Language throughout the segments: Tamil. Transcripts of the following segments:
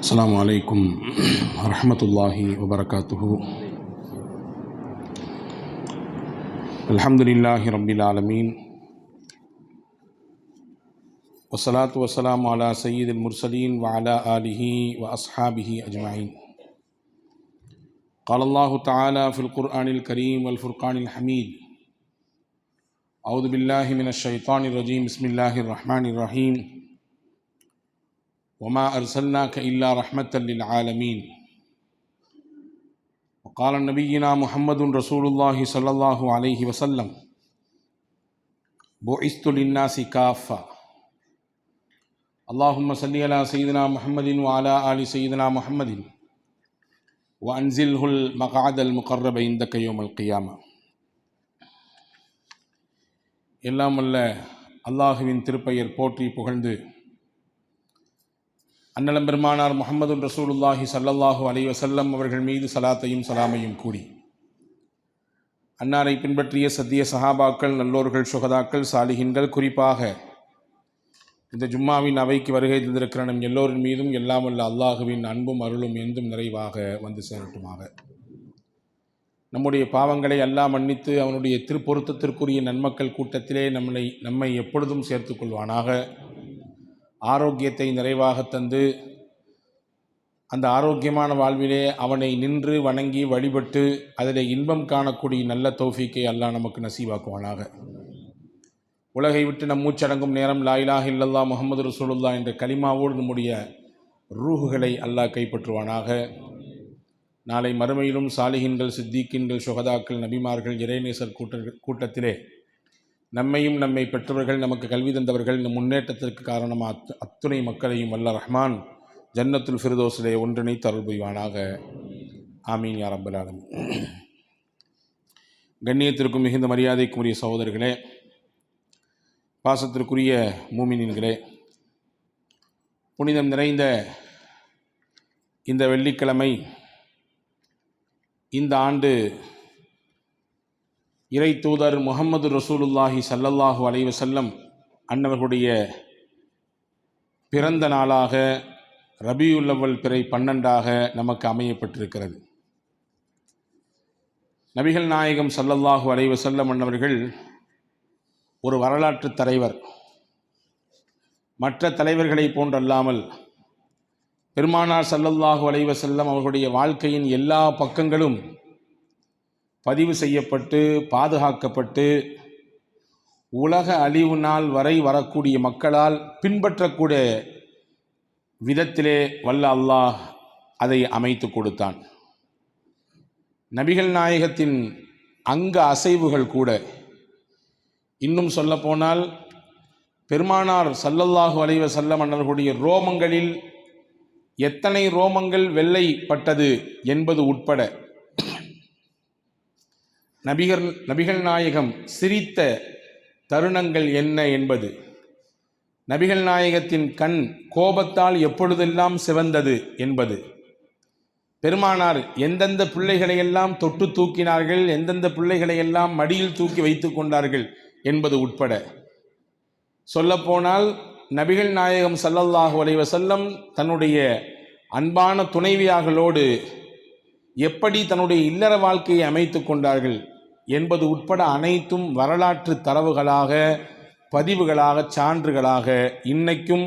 السلام عليكم ورحمة الله وبركاته. الحمد لله رب العالمين والصلاة والسلام على سيد المرسلين وعلى آله وأصحابه أجمعين. قال الله تعالى في القرآن الكريم والفرقان الحميد: أعوذ بالله من الشيطان الرجيم. بسم الله الرحمن الرحيم. وما أرسلناك إلا رحمة للعالمين. وقال نبينا محمد رسول الله صلى الله عليه وسلم: بعثت للناس كافة. اللهم صل على سيدنا محمد وعلى آل سيدنا محمد وأنزله المقعد المقرب عندك يوم القيامة. எல்லாம் வல்ல அல்லாஹுவின் திருப்பெயர் போற்றி புகழ்ந்து அன்னலம் பெருமானார் முஹம்மது ரசூலுல்லாஹி ஸல்லல்லாஹு அலைஹி வஸல்லம் அவர்கள் மீது சலாத்தையும் சலாமையும் கூறி, அன்னாரை பின்பற்றிய சத்திய சஹாபாக்கள், நல்லோர்கள், சுகதாக்கள், சாலிஹின்கள், குறிப்பாக இந்த ஜும்மாவின் அவைக்கு வருகை தந்திருக்கிற நம் எல்லோரின் மீதும் எல்லாம் வல்ல அல்லாஹுவின் அன்பும் அருளும் என்றும் நிறைவாக வந்து சேரட்டுமாக. நம்முடைய பாவங்களை அல்லாஹ் மன்னித்து அவனுடைய திருப்பொருத்தத்திற்குரிய நன்மக்கள் கூட்டத்திலே நம்மை எப்பொழுதும் சேர்த்து கொள்வானாக. ஆரோக்கியத்தை நிறைவாக தந்து அந்த ஆரோக்கியமான வாழ்விலே அவனை நின்று வணங்கி வழிபட்டு அதில் இன்பம் காணக்கூடிய நல்ல தௌஃபீக்கை அல்லாஹ் நமக்கு நசீவாக்குவானாக. உலகை விட்டு நம் மூச்சடங்கும் நேரம் லா இலாஹ இல்லல்லாஹ் முஹம்மது ரசூலுல்லாஹ் என்ற கலிமாவோடு நம்முடைய ரூஹுகளை அல்லாஹ் கைப்பற்றுவானாக. நாளை மறுமையிலும் சாலிஹின்கள், சித்தீக்கின்கள், சுகதாக்கள், நபிமார்கள், இறைநேசர் கூட்டத்திலே நம்மையும் நம்மை பெற்றவர்கள், நமக்கு கல்வி தந்தவர்கள், நம் முன்னேற்றத்திற்கு காரணமாக அத்துணை மக்களையும் வல்ல ரஹ்மான் ஜன்னத்துல் ஃபிர்தௌஸிலே ஒன்றிணைத்து அருள் புரிவானாக. ஆமீன் யா ரப்பல் ஆலமீன். கண்ணியத்திற்கும் மிகுந்த மரியாதைக்கும் உரிய சகோதரர்களே, பாசத்திற்குரிய மூமினீன்களே, புனிதம் நிறைந்த இந்த வெள்ளிக்கிழமை இந்த ஆண்டு இறை தூதர் முஹம்மது ரசூலுல்லாஹி ஸல்லல்லாஹு அலைஹி வஸல்லம் அன்னவர்களுடைய பிறந்த நாளாக ரபியுல் அவ்வல் பிறை 12ஆக நமக்கு அமையப்பட்டிருக்கிறது. நபிகள் நாயகம் ஸல்லல்லாஹு அலைஹி வஸல்லம் அன்னவர்கள் ஒரு வரலாற்று தலைவர். மற்ற தலைவர்களை போன்றல்லாமல் பெருமானார் ஸல்லல்லாஹு அலைஹி வஸல்லம் அவர்களுடைய வாழ்க்கையின் எல்லா பக்கங்களும் பதிவு செய்யப்பட்டு பாதுகாக்கப்பட்டு உலக அழிவு நாள் வரை வரக்கூடிய மக்களால் பின்பற்றக்கூடிய விதத்திலே வல்ல அல்லாஹ் அதை அமைத்து கொடுத்தான். நபிகள் நாயகத்தின் அங்க அசைவுகள் கூட, இன்னும் சொல்லப்போனால் பெருமானார் ஸல்லல்லாஹு அலைஹி வஸல்லம் அவர்களுடைய ரோமங்களில் எத்தனை ரோமங்கள் வெள்ளைப்பட்டது என்பது உட்பட, நபிகள் நாயகம் சிரித்த தருணங்கள் என்ன என்பது, நபிகள் நாயகத்தின் கண் கோபத்தால் எப்பொழுதெல்லாம் சிவந்தது என்பது, பெருமானார் எந்தெந்த பிள்ளைகளையெல்லாம் தொட்டு தூக்கினார்கள், எந்தெந்த பிள்ளைகளையெல்லாம் மடியில் தூக்கி வைத்து கொண்டார்கள் என்பது உட்பட சொல்லப்போனால் நபிகள் நாயகம் ஸல்லல்லாஹு அலைஹி வஸல்லம் தன்னுடைய அன்பான துணைவியார்களோடு எப்படி தன்னுடைய இல்லற வாழ்க்கையை அமைத்து கொண்டார்கள் என்பது உட்பட அனைத்தும் வரலாற்று தரவுகளாக, பதிவுகளாக, சான்றுகளாக இன்னைக்கும்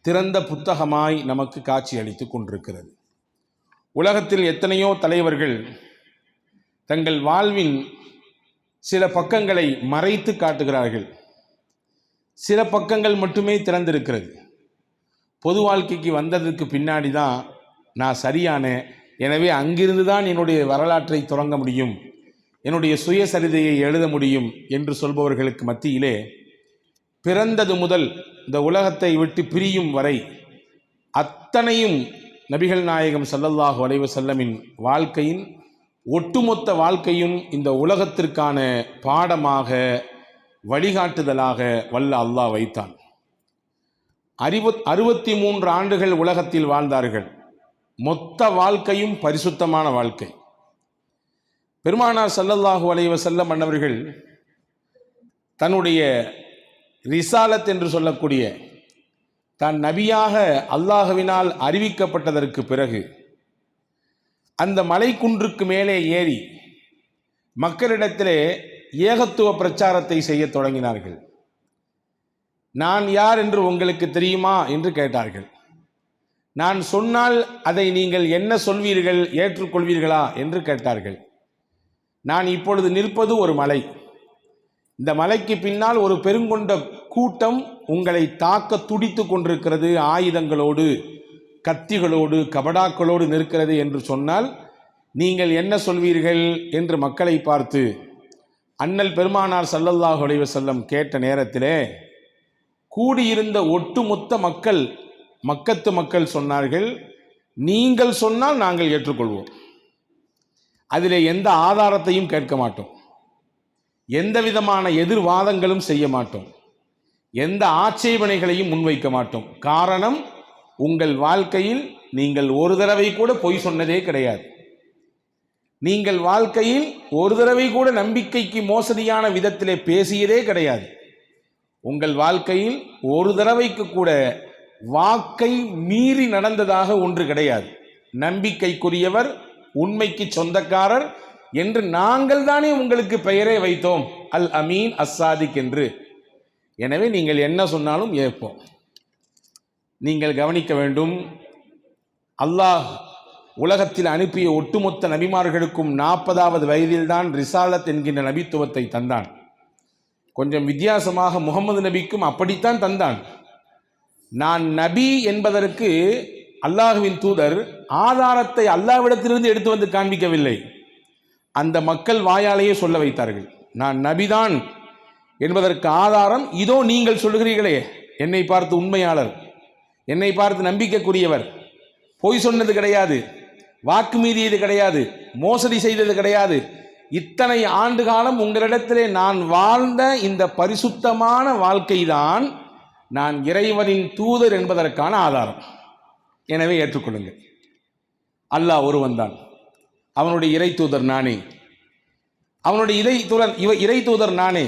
திறந்த புத்தகமாய் நமக்கு காட்சி அளித்து கொண்டிருக்கிறது. உலகத்தில் எத்தனையோ தலைவர்கள் தங்கள் வாழ்வின் சில பக்கங்களை மறைத்து காட்டுகிறார்கள், சில பக்கங்கள் மட்டுமே திறந்திருக்கிறது. பொது வாழ்க்கைக்கு வந்ததுக்கு பின்னாடி தான் நான் சரியானேன், எனவே அங்கிருந்து தான் என்னுடைய வரலாற்றை தொடங்க முடியும், என்னுடைய சுயசரிதையை எழுத முடியும் என்று சொல்பவர்களுக்கு மத்தியிலே பிறந்தது முதல் இந்த உலகத்தை விட்டு பிரியும் வரை அத்தனையும் நபிகள் நாயகம் ஸல்லல்லாஹு அலைஹி வஸல்லமின் வாழ்க்கையின் ஒட்டுமொத்த வாழ்க்கையும் இந்த உலகத்திற்கான பாடமாக, வழிகாட்டுதலாக வல்ல அல்லாஹ் வைத்தான். 63 ஆண்டுகள் உலகத்தில் வாழ்ந்தார்கள். மொத்த வாழ்க்கையும் பரிசுத்தமான வாழ்க்கை. பெருமானார் ஸல்லல்லாஹு அலைஹி வஸல்லம் அன்னவர்கள் தன்னுடைய ரிசாலத் என்று சொல்லக்கூடிய தான் நபியாக அல்லாஹ்வினால் அறிவிக்கப்பட்டதற்கு பிறகு அந்த மலைக்குன்றுக்கு மேலே ஏறி மக்களிடத்திலே ஏகத்துவ பிரச்சாரத்தை செய்ய தொடங்கினார்கள். நான் யார் என்று உங்களுக்கு தெரியுமா என்று கேட்டார்கள். நான் சொன்னால் அதை நீங்கள் என்ன சொல்வீர்கள், ஏற்றுக்கொள்வீர்களா என்று கேட்டார்கள். நான் இப்பொழுது நிற்பது ஒரு மலை. இந்த மலைக்கு பின்னால் ஒரு பெருங்கொண்ட கூட்டம் உங்களை தாக்க துடித்து கொண்டிருக்கிறது, ஆயுதங்களோடு, கத்திகளோடு, கபடாக்களோடு நிற்கிறது என்று சொன்னால் நீங்கள் என்ன சொல்வீர்கள் என்று மக்களை பார்த்து அண்ணல் பெருமானார் ஸல்லல்லாஹு அலைஹி வஸல்லம் கேட்ட நேரத்திலே கூடியிருந்த ஒட்டுமொத்த மக்கத்து மக்கள் சொன்னார்கள், நீங்கள் சொன்னால் நாங்கள் ஏற்றுக்கொள்வோம். அதிலே எந்த ஆதாரத்தையும் கேட்க மாட்டோம், எந்த விதமான எதிர்வாதங்களும் செய்ய மாட்டோம், எந்த ஆட்சேபனைகளையும் முன்வைக்க மாட்டோம். காரணம், உங்கள் வாழ்க்கையில் நீங்கள் ஒரு தடவை கூட பொய் சொன்னதே கிடையாது. நீங்கள் வாழ்க்கையில் ஒரு தடவை கூட நம்பிக்கைக்கு மோசடியான விதத்திலே பேசியதே கிடையாது. உங்கள் வாழ்க்கையில் ஒரு தடவைக்கு கூட வாக்கை மீறி நடந்ததாக ஒன்று கிடையாது. நம்பிக்கைக்குரியவர், உண்மைக்கு சொந்தக்காரர் என்று நாங்கள் தானே உங்களுக்கு பெயரை வைத்தோம், அல் அமீன் அஸ்ஸாதிக் என்று. எனவே நீங்கள் என்ன சொன்னாலும் ஏற்போம். நீங்கள் கவனிக்க வேண்டும், அல்லாஹ் உலகத்தில் அனுப்பிய ஒட்டுமொத்த நபிமார்களுக்கும் 40வது வயதில்தான் ரிசாலத் என்கின்ற நபித்துவத்தை தந்தான். கொஞ்சம் வித்தியாசமாக முகமது நபிக்கும் அப்படித்தான் தந்தான். நான் நபி என்பதற்கு அல்லாஹுவின் தூதர் ஆதாரத்தை அல்லாஹ்விடத்திலிருந்து எடுத்து வந்து காண்பிக்கவில்லை, அந்த மக்கள் வாயாலேயே சொல்ல வைத்தார்கள். நான் நபிதான் என்பதற்கு ஆதாரம் இதோ, நீங்கள் சொல்லுகிறீர்களே, என்னை பார்த்து உண்மையாளர், என்னை பார்த்து நம்பிக்கைக்குரியவர், பொய் சொன்னது கிடையாது, வாக்கு மீறியது கிடையாது, மோசடி செய்தது கிடையாது, இத்தனை ஆண்டு காலம் உங்களிடத்திலே நான் வாழ்ந்த இந்த பரிசுத்தமான வாழ்க்கைதான் நான் இறைவனின் தூதர் என்பதற்கான ஆதாரம். எனவே ஏற்றுக்கொள்ளுங்கள். அல்லாஹ் ஒருவன் தான், அவனுடைய இறை தூதர் நானே, அவனுடைய இறை தூதர் நானே.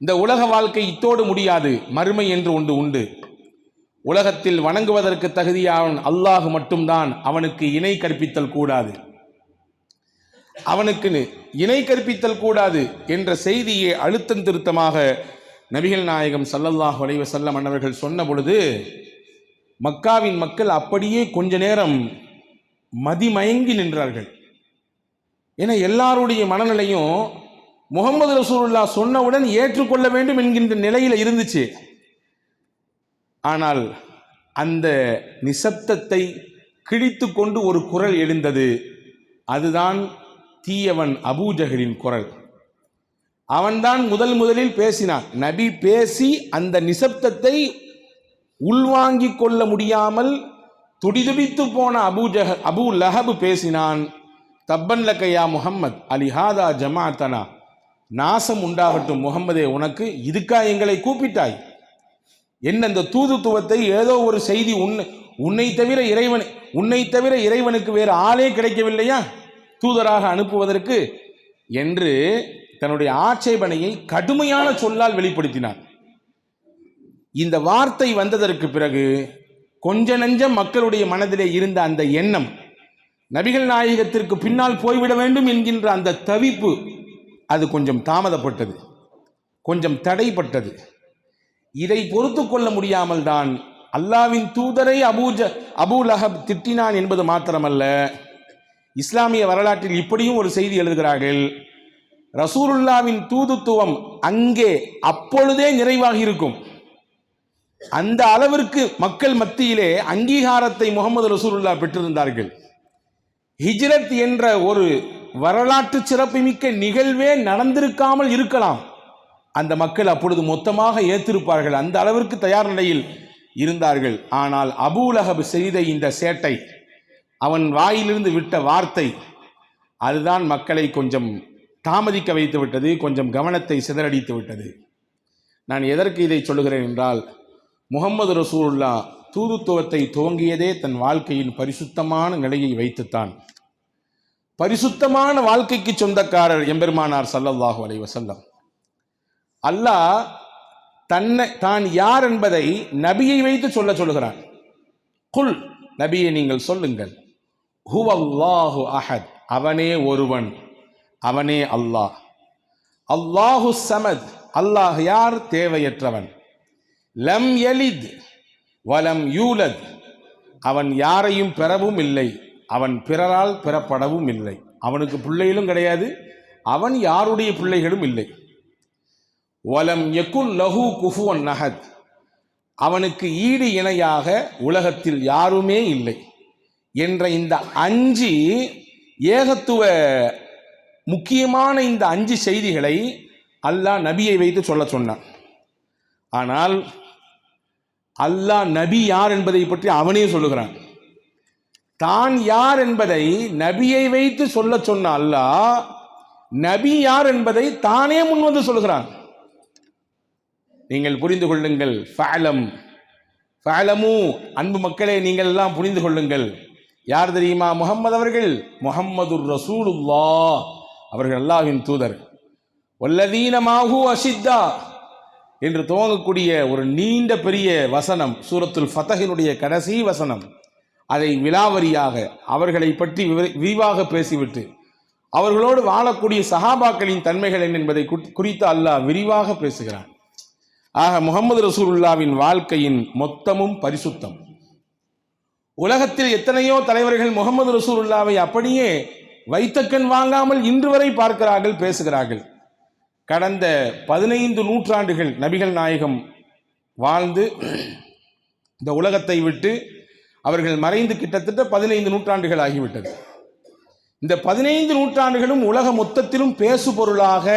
இந்த உலக வாழ்க்கை இத்தோடு முடியாது, மறுமை என்று ஒன்று உண்டு. உலகத்தில் வணங்குவதற்கு தகுதியானவன் அல்லாஹ் மட்டும்தான், அவனுக்கு இணை கற்பித்தல் கூடாது, அவனுக்கு இணை கற்பித்தல் கூடாது என்ற செய்தியை அழுத்தம் திருத்தமாக நபிகள் நாயகம் ஸல்லல்லாஹு அலைஹி வஸல்லம் அன்னவர்கள் சொன்ன பொழுது மக்காவின் மக்கள் அப்படியே கொஞ்ச நேரம் மதிமயங்கி நின்றார்கள். ஏன்னா எல்லாருடைய மனநிலையும் முகமது ரசூலுல்லாஹ் சொன்னவுடன் ஏற்றுக்கொள்ள வேண்டும் என்கின்ற நிலையில் இருந்துச்சு. ஆனால் அந்த நிசப்தத்தை கிழித்து கொண்டு ஒரு குரல் எழுந்தது. அதுதான் தீயவன் அபூஜஹலின் குரல். அவன்தான் முதலில் பேசினான். நபி பேசி அந்த நிசப்தத்தை உள்வாங்கிக் கொள்ள முடியாமல் துடிதுடித்து போன அபூ லஹப் பேசினான். தப்பன் லக்கையா முஹம்மத் அலிஹாதா ஜமாத்தனா, நாசம் உண்டாகட்டும் முகம்மதே, உனக்கு இதுக்கா எங்களை கூப்பிட்டாய்? என்ன இந்த தூதுத்துவத்தை, ஏதோ ஒரு செய்தி, உன்னை தவிர இறைவனுக்கு வேறு ஆளே கிடைக்கவில்லையா தூதராக அனுப்புவதற்கு என்று தன்னுடைய ஆட்சேபனையை கடுமையான சொல்லால் வெளிப்படுத்தினார். இந்த வார்த்தை வந்ததற்கு பிறகு கொஞ்ச நஞ்சம் மக்களுடைய மனதிலே இருந்த அந்த எண்ணம், நபிகள் நாயகத்திற்கு பின்னால் போய்விட வேண்டும் என்கின்ற அந்த தவிப்பு, அது கொஞ்சம் தாமதப்பட்டது, கொஞ்சம் தடைப்பட்டது. இதை பொறுத்து கொள்ள முடியாமல் தான் அல்லாவின் தூதரை அபூ லஹப் திட்டினான் என்பது மாத்திரமல்ல, இஸ்லாமிய வரலாற்றில் இப்படியும் ஒரு செய்தி எழுதுகிறார்கள். ரசூலுல்லாவின் தூதுத்துவம் அங்கே அப்பொழுதே நிறைவாகி இருக்கும். அந்த அளவிற்கு மக்கள் மத்தியிலே அங்கீகாரத்தை முகமது ரசூலுல்லாஹ் பெற்றிருந்தார்கள். ஹிஜ்ரத் என்ற ஒரு வரலாற்று சிறப்புமிக்க நிகழ்வே நடந்திருக்காமல் இருக்கலாம், அந்த மக்கள் அப்பொழுது மொத்தமாக ஏற்றிருப்பார்கள். அந்த அளவிற்கு தயார் நிலையில் இருந்தார்கள். ஆனால் அபூ லஹப் செய்த இந்த சேட்டை, அவன் வாயிலிருந்து விட்ட வார்த்தை, அதுதான் மக்களை கொஞ்சம் தாமதிக்க வைத்து விட்டது, கொஞ்சம் கவனத்தை சிதறடித்து விட்டது. நான் எதற்கு இதை சொல்லுகிறேன் என்றால், முகமது ரசூலுல்லாஹ் தூதுத்துவத்தை துவங்கியதே தன் வாழ்க்கையின் பரிசுத்தமான நிலையை வைத்துத்தான். பரிசுத்தமான வாழ்க்கைக்கு சொந்தக்காரர் எம்பெருமானார் ஸல்லல்லாஹு அலைஹி வஸல்லம். அல்லாஹ் தான் யார் என்பதை நபியை வைத்து சொல்லுகிறான். குல், நபியை நீங்கள் சொல்லுங்கள், ஹுவல்லாஹு அஹத், அவனே ஒருவன், அவனே அல்லாஹ். அல்லாஹு ஸமத், அல்லாஹ் யார், தேவையற்றவன். லம் யலித் வலம் யூலத், அவன் யாரையும் பெறவும் இல்லை, அவன் பிறரால் பெறப்படவும் இல்லை. அவனுக்கு பிள்ளைகளும் கிடையாது, அவன் யாருடைய பிள்ளைகளும் இல்லை. வலம் யகுல் லஹு குஃபுவன் அஹத், அவனுக்கு ஈடு இணையாக உலகத்தில் யாருமே இல்லை என்ற இந்த 5 ஏகத்துவ முக்கியமான இந்த 5 செய்திகளை அல்லாஹ் நபியை வைத்து சொன்னான். ஆனால் அல்லாஹ் நபி யார் என்பதை பற்றி அவனே சொல்லுகிறான். தான் யார் என்பதை நபியை வைத்து சொன்ன அல்லாஹ் நபி யார் என்பதை தானே முன்வந்து சொல்லுகிறான். நீங்கள் புரிந்து கொள்ளுங்கள். ஃபஅலமு, அன்பு மக்களே நீங்கள் எல்லாம் புரிந்து கொள்ளுங்கள். யார் தெரியுமா? முஹம்மது அவர்கள், முஹம்மதுர் ரசூலுல்லாஹ் அவர்கள் அல்லாஹ்வின் தூதர். வல்லதீன மாஹு அஷித்தா என்று துவங்கக்கூடிய ஒரு நீண்ட பெரிய வசனம், சூரத்துல் ஃபத்ஹினுடைய கடைசி வசனம். அதை விலாவரியாக அவர்களை பற்றி விரிவாக பேசிவிட்டு அவர்களோடு வாழக்கூடிய சஹாபாக்களின் தன்மைகள் என்ன என்பதை குறித்து அல்லாஹ் விரிவாக பேசுகிறான். ஆக முஹம்மது ரசூலுல்லாவின் வாழ்க்கையின் மொத்தமும் பரிசுத்தம். உலகத்தில் எத்தனையோ தலைவர்கள் முஹம்மது ரசூலுல்லாவை அப்படியே வைத்தக்கண் வாங்காமல் இன்று வரை பார்க்கிறார்கள், பேசுகிறார்கள். கடந்த 15 நூற்றாண்டுகள் நபிகள் நாயகம் வாழ்ந்து இந்த உலகத்தை விட்டு அவர்கள் மறைந்து கிட்டத்தட்ட 15 நூற்றாண்டுகள் ஆகிவிட்டது. இந்த 15 நூற்றாண்டுகளும் உலக மொத்தத்திலும் பேசு பொருளாக,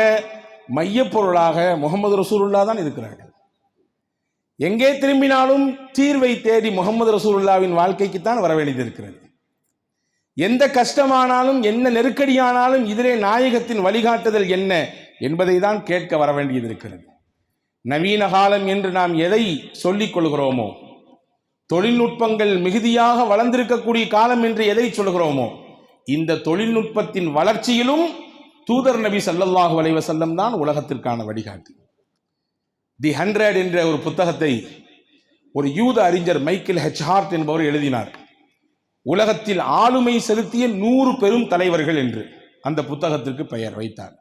மையப்பொருளாக முஹம்மது ரசூலுல்லா தான் இருக்கிறார்கள். எங்கே திரும்பினாலும் தீர்வை தேடி முஹம்மது ரசூலுல்லாவின் வாழ்க்கைக்குத்தான் வர வேண்டியிருக்கிறது. எந்த கஷ்டமானாலும், என்ன நெருக்கடியானாலும் இதிலே நாயகத்தின் வழிகாட்டுதல் என்ன என்பதை தான் கேட்க வர வேண்டியது இருக்கிறது. நவீன காலம் என்று நாம் எதை சொல்லிக் கொள்கிறோமோ, தொழில்நுட்பங்கள் மிகுதியாக வளர்ந்திருக்கக்கூடிய காலம் என்று எதை சொல்கிறோமோ, இந்த தொழில்நுட்பத்தின் வளர்ச்சியிலும் தூதர் நபி ஸல்லல்லாஹு அலைஹி வஸல்லம் தான் உலகத்திற்கான வழிகாட்டி. தி 100 என்ற ஒரு புத்தகத்தை ஒரு யூத அறிஞர் மைக்கேல் ஹெச் ஹார்ட் என்பவர் எழுதினார். உலகத்தில் ஆளுமை செலுத்திய 100 பெரும் தலைவர்கள் என்று அந்த புத்தகத்திற்கு பெயர் வைத்தார்.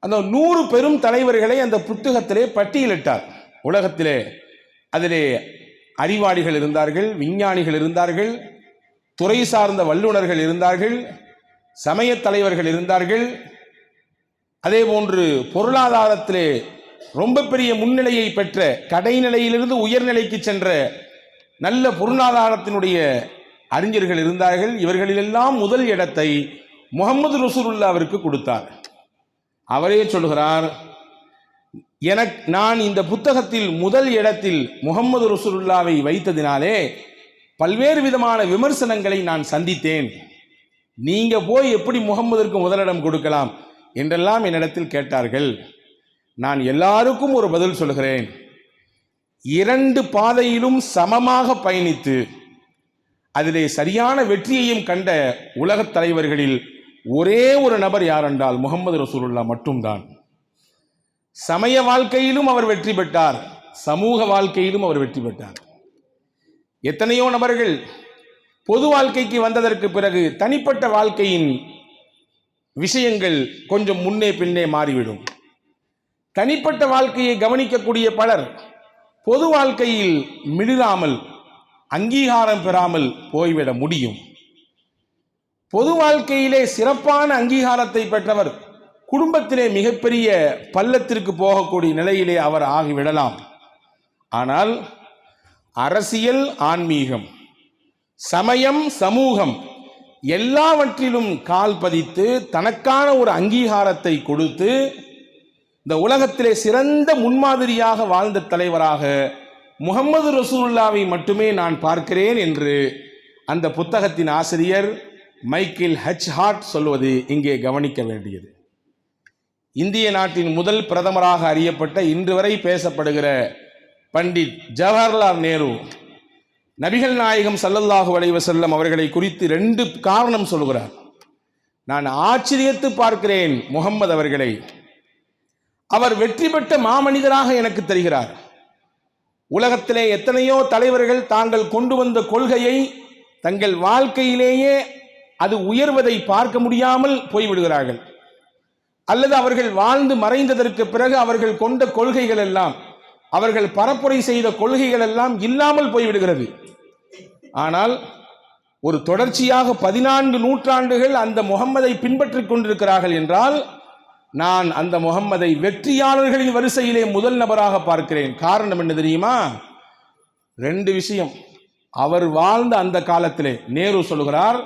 அந்த 100 பெரும் தலைவர்களை அந்த புத்தகத்திலே பட்டியலிட்டார். உலகத்திலே அதிலே அறிவாளிகள் இருந்தார்கள், விஞ்ஞானிகள் இருந்தார்கள், துறை சார்ந்த வல்லுநர்கள் இருந்தார்கள், சமய தலைவர்கள் இருந்தார்கள். அதே போன்று பொருளாதாரத்திலே ரொம்ப பெரிய முன்னிலையை பெற்ற, கடைநிலையிலிருந்து உயர்நிலைக்கு சென்ற நல்ல பொருளாதாரத்தினுடைய அறிஞர்கள் இருந்தார்கள். இவர்களிலெல்லாம் முதல் இடத்தை முஹம்மது ரசூலுல்லாவிற்கு கொடுத்தார். அவரே சொல்கிறார், நான் இந்த புத்தகத்தில் முதல் இடத்தில் முஹம்மது ரசூலுல்லாவை வைத்ததினாலே பல்வேறு விதமான விமர்சனங்களை நான் சந்தித்தேன். நீங்க போய் எப்படி முஹம்மதிற்கு முதலிடம் கொடுக்கலாம் என்றெல்லாம் என்னிடத்தில் கேட்டார்கள். நான் எல்லாருக்கும் ஒரு பதில் சொல்கிறேன். 2 பாதையிலும் சமமாக பயணித்து அதிலே சரியான வெற்றியையும் கண்ட உலகத் தலைவர்களில் ஒரே ஒரு நபர் யார் என்றால் முஹம்மது ரசூலுல்லாஹ் மட்டும்தான். சமய வாழ்க்கையிலும் அவர் வெற்றி பெற்றார், சமூக வாழ்க்கையிலும் அவர் வெற்றி பெற்றார். எத்தனையோ நபர்கள் பொது வாழ்க்கைக்கு வந்ததற்கு பிறகு தனிப்பட்ட வாழ்க்கையின் விஷயங்கள் கொஞ்சம் முன்னே பின்னே மாறிவிடும். தனிப்பட்ட வாழ்க்கையை கவனிக்கக்கூடிய பலர் பொது வாழ்க்கையில் மிளிராமல், அங்கீகாரம் பெறாமல் போய்விட முடியும். பொது வாழ்க்கையிலே சிறப்பான அங்கீகாரத்தை பெற்றவர் குடும்பத்திலே மிகப்பெரிய பள்ளத்திற்கு போகக்கூடிய நிலையிலே அவர் ஆகிவிடலாம். ஆனால் அரசியல், ஆன்மீகம், சமயம், சமூகம் எல்லாவற்றிலும் கால் பதித்து தனக்கான ஒரு அங்கீகாரத்தை கொடுத்து இந்த உலகத்திலே சிறந்த முன்மாதிரியாக வாழ்ந்த தலைவராக முஹம்மது ரசூலுல்லாவை மட்டுமே நான் பார்க்கிறேன் என்று அந்த புத்தகத்தின் ஆசிரியர் மைக்கேல் ஹெச் ஹார்ட் சொல்வது இங்கே கவனிக்க வேண்டியது. இந்திய நாட்டின் முதல் பிரதமராக அறியப்பட்ட, இன்று வரை பேசப்படுகிற பண்டிட் ஜவஹர்லால் நேரு நபிகள் நாயகம் ஸல்லல்லாஹு அலைஹி வஸல்லம் அவர்களை குறித்து 2 காரணம் சொல்கிறார். நான் ஆச்சரியத்து பார்க்கிறேன் முஹம்மது அவர்களை. அவர் வெற்றி பெற்ற மாமனிதராக எனக்கு தெரிகிறார். உலகத்திலே எத்தனையோ தலைவர்கள் தாங்கள் கொண்டு வந்த கொள்கையை தங்கள் வாழ்க்கையிலேயே அது உயர்வதை பார்க்க முடியாமல் போய்விடுகிறார்கள், அல்லது அவர்கள் வாழ்ந்து மறைந்ததற்கு பிறகு அவர்கள் கொண்ட கொள்கைகள் எல்லாம், அவர்கள் பரப்புரை செய்த கொள்கைகள் எல்லாம் இல்லாமல் போய்விடுகிறது. ஆனால் ஒரு தொடர்ச்சியாக 14 நூற்றாண்டுகள் அந்த முகம்மதை பின்பற்றிக் கொண்டிருக்கிறார்கள் என்றால் நான் அந்த முகம்மதை வெற்றியாளர்களின் வரிசையிலே முதல் நபராக பார்க்கிறேன். காரணம் என்ன தெரியுமா? 2 விஷயம். அவர் வாழ்ந்த அந்த காலத்திலே, நேரு சொல்கிறார்,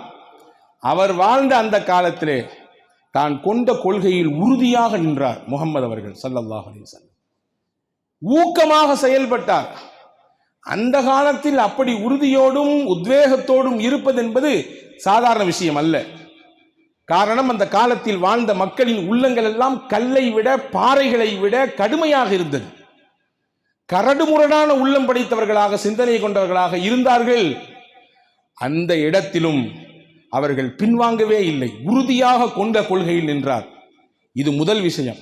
அவர் வாழ்ந்த அந்த காலத்திலே தான் கொண்ட கொள்கையில் உறுதியாக நின்றார் முகம்மது அவர்கள் ஸல்லல்லாஹு அலைஹி வஸல்லம். ஊக்கமாக செயல்பட்டார். அந்த காலத்தில் அப்படி உறுதியோடும் உத்வேகத்தோடும் இருப்பது என்பது சாதாரண விஷயம் அல்ல. காரணம், அந்த காலத்தில் வாழ்ந்த மக்களின் உள்ளங்கள் எல்லாம் கல்லை விட, பாறைகளை விட கடுமையாக இருந்தது. கரடுமுரடான உள்ளம் படைத்தவர்களாக, சிந்தனை கொண்டவர்களாக இருந்தார்கள். அந்த இடத்திலும் அவர்கள் பின்வாங்கவே இல்லை, உறுதியாக கொண்ட கொள்கையில் நின்றார். இது முதல் விஷயம்.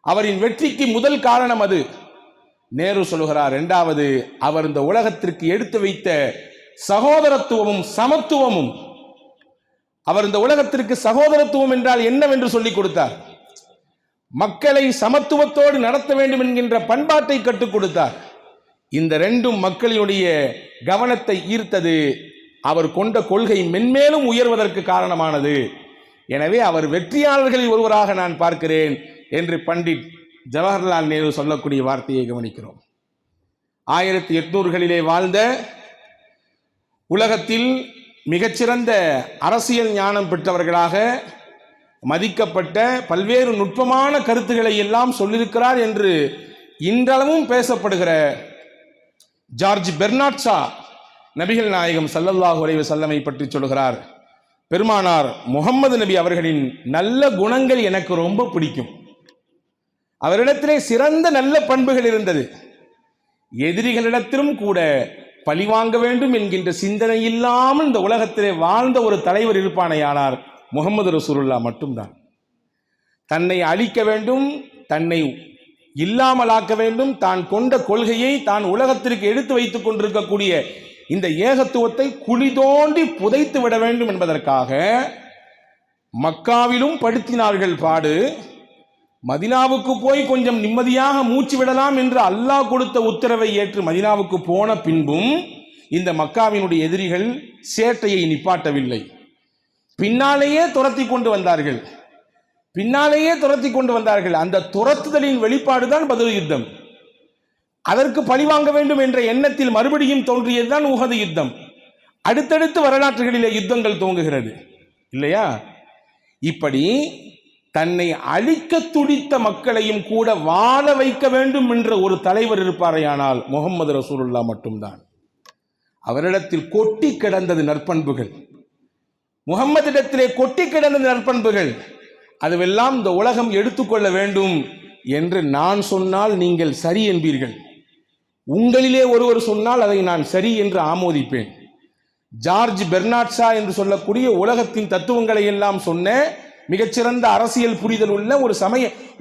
அவரின் வெற்றிக்கு முதல் காரணம் அது. நேரு சொல்கிறார், 2வது, அவர் இந்த உலகத்திற்கு எடுத்து வைத்த சகோதரத்துவமும் சமத்துவமும். அவர் இந்த உலகத்திற்கு சகோதரத்துவம் என்றால் என்னவென்று சொல்லிக் கொடுத்தார். மக்களை சமத்துவத்தோடு நடத்த வேண்டும் என்கின்ற பண்பாட்டை கற்றுக் கொடுத்தார். இந்த 2ம் மக்களினுடைய கவனத்தை ஈர்த்தது. அவர் கொண்ட கொள்கை மென்மேலும் உயர்வதற்கு காரணமானது. எனவே அவர் வெற்றியாளர்களில் ஒருவராக நான் பார்க்கிறேன் என்று பண்டிட் ஜவஹர்லால் நேரு சொல்லக்கூடிய வார்த்தையை கவனிக்கிறோம். 1800களிலே வாழ்ந்த, உலகத்தில் மிகச்சிறந்த அரசியல் ஞானம் பெற்றவர்களாக மதிக்கப்பட்ட, பல்வேறு நுட்பமான கருத்துக்களை எல்லாம் சொல்லியிருக்கிறார் என்று இன்றளவும் பேசப்படுகிற ஜார்ஜ் பெர்னார்ட் ஷா நபிகள் நாயகம் ஸல்லல்லாஹு அலைஹி வஸல்லமை பற்றி சொல்கிறார், பெருமானார் முகம்மது நபி அவர்களின் நல்ல குணங்கள் எனக்கு ரொம்ப பிடிக்கும். அவரிடத்திலே சிறந்த நல்ல பண்புகள் இருந்தது. எதிரிகளிடத்திலும் கூட பழிவாங்க வேண்டும் என்கின்ற சிந்தனை இல்லாமல் இந்த உலகத்திலே வாழ்ந்த ஒரு தலைவர் இருப்பானேயானார் முகமது ரசூலுல்லாஹ் மட்டும்தான். தன்னை அழிக்க வேண்டும், தன்னை இல்லாமலாக்க வேண்டும், தான் கொண்ட கொள்கையை தான் உலகத்திற்கு எடுத்து வைத்துக் கொண்டிருக்கக்கூடிய இந்த ஏகத்துவத்தை குழி தோண்டி புதைத்து விட வேண்டும் என்பதற்காக மக்காவிலும் படுத்தினார்கள் பாடு. மதினாவுக்கு போய் கொஞ்சம் நிம்மதியாக மூச்சு விடலாம் என்று அல்லாஹ் கொடுத்த உத்தரவை ஏற்று மதினாவுக்கு போன பின்பும் இந்த மக்காவினுடைய எதிரிகள் சேட்டையை நிப்பாட்டவில்லை. பின்னாலேயே துரத்தி கொண்டு வந்தார்கள். அந்த துரத்துதலின் வெளிப்பாடுதான் பத்ர் யுத்தம். அதற்கு பழிவாங்க வேண்டும் என்ற எண்ணத்தில் மறுபடியும் தோன்றியதுதான் உஹது யுத்தம். அடுத்தடுத்து வரலாற்றுகளிலே யுத்தங்கள் துவங்குகிறது இல்லையா? இப்படி தன்னை அழிக்க துடித்த மக்களையும் கூட வாழ வைக்க வேண்டும் என்ற ஒரு தலைவர் இருப்பாரையானால் முகமது ரசூலுல்லாஹ் மட்டும்தான். அவரிடத்தில் கொட்டி கிடந்தது நற்பண்புகள், முகம்மதிடத்திலே கொட்டி கிடந்தது நற்பண்புகள். அதுவெல்லாம் இந்த உலகம் எடுத்துக்கொள்ள வேண்டும் என்று நான் சொன்னால் நீங்கள் சரி என்பீர்கள். உங்களிலே ஒருவர் சொன்னால் அதை நான் சரி என்று ஆமோதிப்பேன். ஜார்ஜ் பெர்னார்ட் ஷா என்று சொல்லக்கூடிய உலகத்தின் தத்துவங்களை எல்லாம் சொன்ன மிகச்சிறந்த அரசியல் புரிதல் உள்ள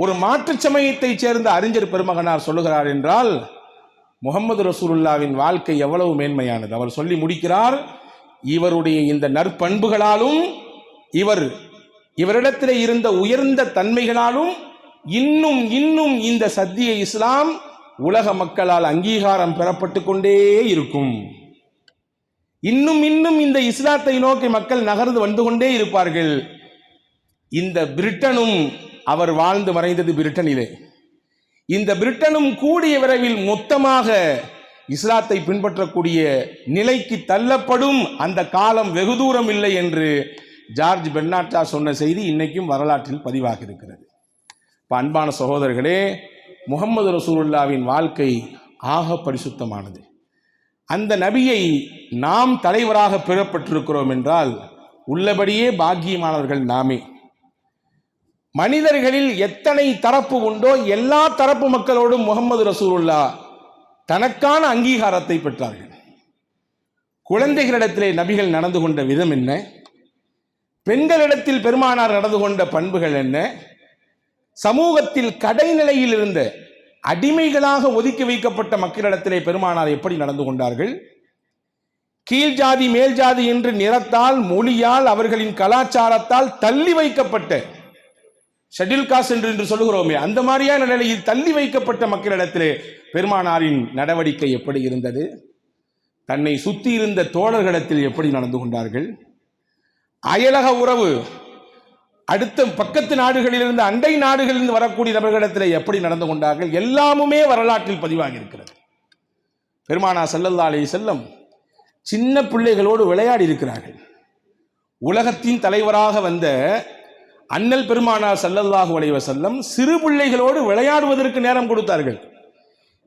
ஒரு மாற்று சமயத்தை சேர்ந்த அறிஞர் பெருமகனார் சொல்லுகிறார் என்றால் முகமது ரசூலுல்லாவின் வாழ்க்கை எவ்வளவு மேன்மையானது. அவர் சொல்லி முடிக்கிறார், இவருடைய இந்த நற்பண்புகளாலும் இவரிடத்தில் இருந்த உயர்ந்த தன்மைகளாலும் இன்னும் இன்னும் இந்த சத்திய இஸ்லாம் உலக மக்களால் அங்கீகாரம் பெறப்பட்டு கொண்டே இருக்கும். இன்னும் இன்னும் இந்த இஸ்லாத்தை நோக்கி மக்கள் நகர்ந்து வந்து கொண்டே இருப்பார்கள். இந்த பிரிட்டனும், அவர் வாழ்ந்து மறைந்தது பிரிட்டனிலே, இந்த பிரிட்டனும் கூடிய விரைவில் மொத்தமாக இஸ்லாத்தை பின்பற்றக்கூடிய நிலைக்கு தள்ளப்படும். அந்த காலம் வெகு தூரம் இல்லை என்று ஜார்ஜ் பெர்னார்ட் ஷா சொன்ன செய்தி இன்னைக்கும் வரலாற்றில் பதிவாக இருக்கிறது. அன்பான சகோதரர்களே, முகமது ரசூலுல்லாவின் வாழ்க்கை ஆக பரிசுத்தமானது. அந்த நபியை நாம் தலைவராக பெறப்பட்டிருக்கிறோம் என்றால் உள்ளபடியே பாக்கியமானவர்கள் நாமே. மனிதர்களில் எத்தனை தரப்பு உண்டோ எல்லா தரப்பு மக்களோடும் முகமது ரசூலுல்லாஹ் தனக்கான அங்கீகாரத்தை பெற்றார்கள். குழந்தைகளிடத்திலே நபிகள் நடந்து கொண்ட விதம் என்ன, பெண்களிடத்தில் பெருமானார் நடந்து கொண்ட பண்புகள் என்ன, சமூகத்தில் கடைநிலையில் இருந்த அடிமைகளாக ஒதுக்கி வைக்கப்பட்ட மக்களிடத்திலே பெருமானார் எப்படி நடந்து கொண்டார்கள்? கீழ் ஜாதி மேல் ஜாதி என்று நிறத்தால், மொழியால், அவர்களின் கலாச்சாரத்தால் தள்ளி வைக்கப்பட்ட ஷெட்யூல் காஸ்ட் என்று சொல்லுகிறோமே, அந்த மாதிரியான நிலையில் தள்ளி வைக்கப்பட்ட மக்களிடத்திலே பெருமானாரின் நடவடிக்கை எப்படி இருந்தது? தன்னை சுற்றி இருந்த தோழர்களிடத்தில் எப்படி நடந்து கொண்டார்கள்? அயலக உறவு, அடுத்த பக்கத்து நாடுகளிலிருந்து, அண்டை நாடுகளிலிருந்து வரக்கூடிய நபர்களிடத்தில் எப்படி நடந்து கொண்டார்கள்? எல்லாமுமே வரலாற்றில் பதிவாகி இருக்கிறது. பெருமானார் ஸல்லல்லாஹு அலைஹி வஸல்லம் சின்ன பிள்ளைகளோடு விளையாடி இருக்கிறார்கள். உலகத்தின் தலைவராக வந்த அண்ணல் பெருமானார் ஸல்லல்லாஹு அலைஹி வஸல்லம் சிறு பிள்ளைகளோடு விளையாடுவதற்கு நேரம் கொடுத்தார்கள்.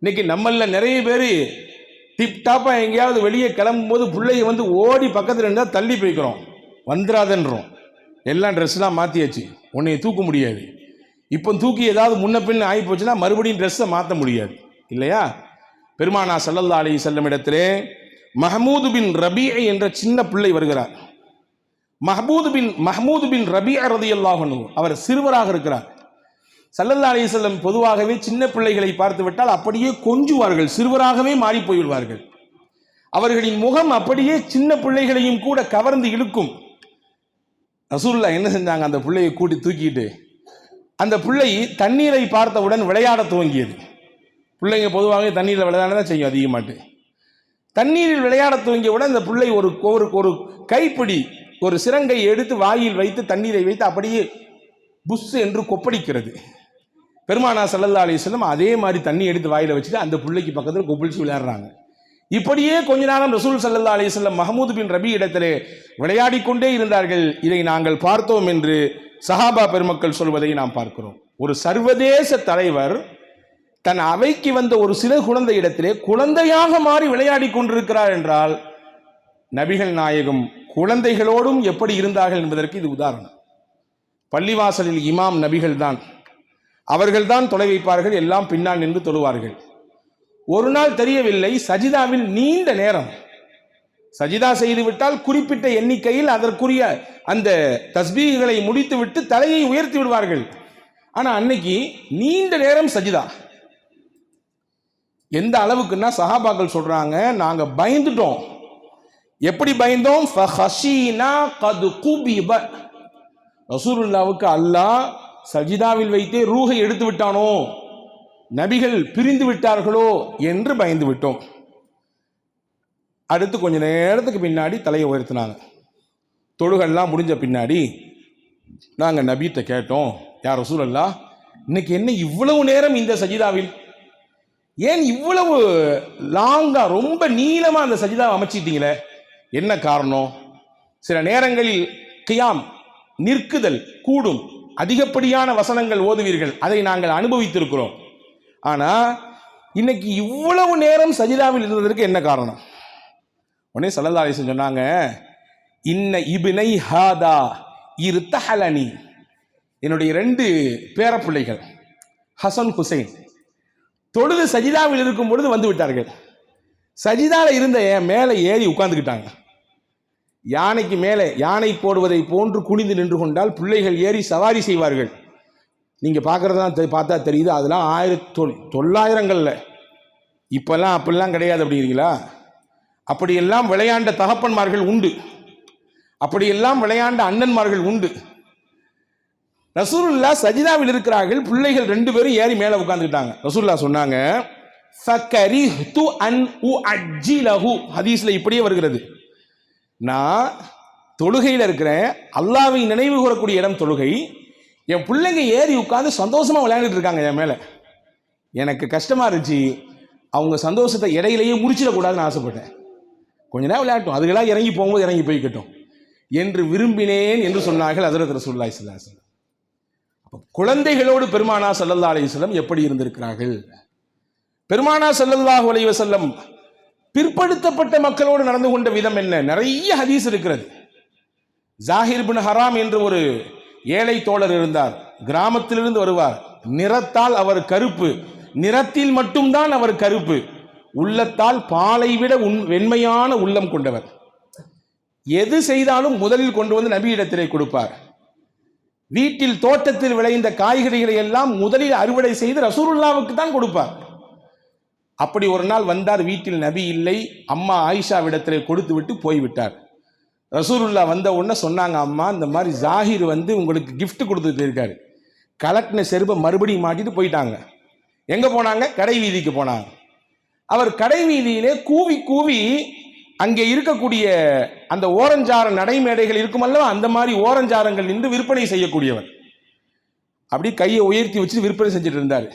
இன்னைக்கு நம்மள நிறைய பேர் டிப்டாப்பா எங்கேயாவது வெளியே கிளம்பும் போது பிள்ளைங்க ஓடி பக்கத்தில் இருந்தால் தள்ளி போய்க்கிறோம், வந்துடாதன்றோம். எல்லாம் ட்ரெஸ்லாம் மாற்றியாச்சு, உன்னைய தூக்க முடியாது. இப்போ தூக்கி ஏதாவது முன்ன பின் ஆகி போச்சுன்னா மறுபடியும் ட்ரெஸ்ஸை மாற்ற முடியாது இல்லையா? பெருமானார் ஸல்லல்லாஹு அலைஹி வஸல்லம் இடத்திலே மஹ்மூது பின் ரபீஅ என்ற சின்ன பிள்ளை வருகிறார். மஹ்மூது பின் ரபீஅ ரலியல்லாஹு அன்ஹு அவர் சிறுவராக இருக்கிறார். ஸல்லல்லாஹு அலைஹி வஸல்லம் பொதுவாகவே சின்ன பிள்ளைகளை பார்த்து விட்டால் அப்படியே கொஞ்சுவார்கள், சிறுவராகவே மாறி போய்விடுவார்கள். அவர்களின் முகம் அப்படியே சின்ன பிள்ளைகளையும் கூட கவர்ந்து இழுக்கும். ரசூலுல்லாஹ் என்ன செஞ்சாங்க? அந்த பிள்ளையை கூட்டி தூக்கிட்டு அந்த பிள்ளை தண்ணீரை பார்த்தவுடன் விளையாட துவங்கியது. பிள்ளைங்க பொதுவாகவே தண்ணீரில் விளையாட தான் செய்யும் அதிகமாட்டு. தண்ணீரில் விளையாட துவங்கியவுடன் அந்த பிள்ளை ஒரு கைப்பிடி, ஒரு சிரங்கை எடுத்து வாயில் வைத்து தண்ணீரை வைத்து அப்படியே புஷ் என்று கொப்பளிக்கிறது. பெருமானார் ஸல்லல்லாஹு அலைஹி வஸல்லம் அதே மாதிரி தண்ணி எடுத்து வாயில வச்சுட்டு அந்த பிள்ளைக்கு பக்கத்தில் கொப்பளிச்சு விளையாடுறாங்க. இப்படியே கொஞ்ச நேரம் ரசூல் ஸல்லல்லாஹு அலைஹி வஸல்லம் மஹ்மூது பின் ரபீ இடத்திலே விளையாடி கொண்டே இருந்தார்கள். இதை நாங்கள் பார்த்தோம் என்று சஹாபா பெருமக்கள் சொல்வதை நாம் பார்க்கிறோம். ஒரு சர்வதேச தலைவர் தன் அவைக்கு வந்த ஒரு சிறு குழந்தை இடத்திலே குழந்தையாக மாறி விளையாடி கொண்டிருக்கிறார் என்றால் நபிகள் நாயகம் குழந்தைகளோடும் எப்படி இருந்தார்கள் என்பதற்கு இது உதாரணம். பள்ளிவாசலில் இமாம் நபிகள் தான், அவர்கள்தான் தொலை வைப்பார்கள், எல்லாம் பின்னால் நின்று தொழுவார்கள். ஒரு நாள் தெரியவில்லை, சஜிதாவில் நீண்ட நேரம் சஜிதா செய்துவிட்டால் குறிப்பிட்ட எண்ணிக்கையில் அதற்குரிய அந்த தஸ்பீகளை முடித்துவிட்டு தலையை உயர்த்தி விடுவார்கள். ஆனா அன்னைக்கு நீண்ட நேரம் சஜிதா. எந்த அளவுக்குன்னா சஹாபாக்கள் சொல்றாங்க, நாங்க பயந்துட்டோம். எப்படி பயந்தோம்? ரசூலுல்லாவுக்கு அல்லாஹ் சஜிதாவில் வைத்தே ரூஹை எடுத்து விட்டானோ, நபிகள் பிரிந்து விட்டார்களோ என்று பயந்து விட்டோம். அடுத்து கொஞ்ச நேரத்துக்கு பின்னாடி தலையை உயர்த்தினாங்க. தொழுகெல்லாம் முடிஞ்ச பின்னாடி நாங்கள் நபிகிட்ட கேட்டோம், யார் ரசூலல்லாஹ், இன்னைக்கு என்ன இவ்வளவு நேரம் இந்த சஜிதாவில், ஏன் இவ்வளவு லாங்கா ரொம்ப நீளமா அந்த சஜிதாவை அமைச்சிட்டீங்களே, என்ன காரணம்? சில நேரங்களில் கியாம் நிற்குதல் கூடும், அதிகப்படியான வசனங்கள் ஓதுவீர்கள், அதை நாங்கள் அனுபவித்திருக்கிறோம். ஆனா இன்னைக்கு இவ்வளவு நேரம் சஜிதாவில் இருந்ததற்கு என்ன காரணம்? உடனே ஸல்லல்லாஹு அலைஹி வஸல்லம் சொன்னாங்க, இன்ன இப்னை ஹாதா இர்தஹலனி, என்னுடைய 2 பேரப்பிள்ளைகள் ஹசன் ஹுசைன் தொழுது சஜிதாவில் இருக்கும் பொழுது வந்து விட்டார்கள். சஜிதால இருந்த என் மேலே ஏறி உட்கார்ந்துக்கிட்டாங்க. யானைக்கு மேலே யானை போடுவதை போன்று குனிந்து நின்று கொண்டால் பிள்ளைகள் ஏறி சவாரி செய்வார்கள். நீங்க பார்க்கறதா பார்த்தா தெரியுது, அதெல்லாம் 1900களில், இப்பெல்லாம் அப்படிலாம் கிடையாது அப்படிங்கிறீங்களா? அப்படியெல்லாம் விளையாண்ட தகப்பன்மார்கள் உண்டு, அப்படியெல்லாம் விளையாண்ட அண்ணன்மார்கள் உண்டு. ரசூலுல்லாஹ் சஜிதாவில் இருக்கிறார்கள், பிள்ளைகள் 2 பேரும் ஏறி மேலே உட்கார்ந்துக்கிட்டாங்க. ரசூலுல்லாஹ் சொன்னாங்க, ஃபகரிஹ்து அன் உஅஜ்ஜிலஹு, ஹதீஸ்ல இப்படியே வருகிறது, நான் தொழுகையில் இருக்கிறேன், அல்லாஹ்வை நினைவு கூறக்கூடிய இடம் தொழுகை, என் பிள்ளைங்க ஏறி உட்கார்ந்து சந்தோஷமா விளையாண்டுட்டு இருக்காங்க என் மேல, எனக்கு கஷ்டமா இருந்துச்சு, அவங்க சந்தோஷத்தை இடையிலேயே முடிச்சிடக்கூடாதுன்னு ஆசைப்பட்டேன், கொஞ்ச நேரம் விளையாட்டும், அதுக்கெல்லாம் இறங்கி போகும்போது இறங்கி போய்க்கட்டும் என்று விரும்பினேன் என்று சொன்னார்கள் ஹஜ்ரத் ரசூலுல்லாஹி ஸல்லல்லாஹு அலைஹி வஸல்லம். குழந்தைகளோடு பெருமானார் ஸல்லல்லாஹு அலைஹி வஸல்லம் எப்படி இருந்திருக்கிறார்கள்? பெருமானார் ஸல்லல்லாஹு அலைஹி வஸல்லம் பிற்படுத்தப்பட்ட மக்களோடு நடந்து கொண்ட விதம் என்ன? நிறைய ஹதீஸ் இருக்கிறது. ஜாஹிர் பின் ஹராம் என்று ஒரு ஏழை தோழர் இருந்தார், கிராமத்திலிருந்து வருவார், நிறத்தால் அவர் கருப்பு, நிறத்தில் மட்டும்தான் அவர் கருப்பு, உள்ளத்தால் பாலை விட வெண்மையான உள்ளம் கொண்டவர். எது செய்தாலும் முதலில் கொண்டு வந்து நபியிடத்திலே கொடுப்பார். வீட்டில் தோட்டத்தில் விளைந்த காய்கறிகளை எல்லாம் முதலில் அறுவடை செய்து ரசூலுல்லாவுக்கு தான் கொடுப்பார். அப்படி ஒரு நாள் வந்தார், வீட்டில் நபி இல்லை, அம்மா ஆயிஷாவிடத்திலே கொடுத்து விட்டு போய்விட்டார். ரசூலுல்லா வந்த உடனே சொன்னாங்க, அம்மா இந்த மாதிரி ஜாகிர் உங்களுக்கு கிஃப்ட் கொடுத்துட்டு இருக்காரு. கலட்டின செருப்பை மறுபடியும் மாட்டிட்டு போயிட்டாங்க. எங்க போனாங்க? கடை வீதிக்கு போனாங்க. அவர் கடை வீதியிலே கூவி கூவி அங்கே இருக்கக்கூடிய அந்த ஓரஞ்சார நடைமேடைகள் இருக்குமல்லவா, அந்த மாதிரி ஓரஞ்சாரங்கள் நின்று விற்பனை செய்யக்கூடியவர். அப்படி கையை உயர்த்தி வச்சு விற்பனை செஞ்சுட்டு இருந்தார்.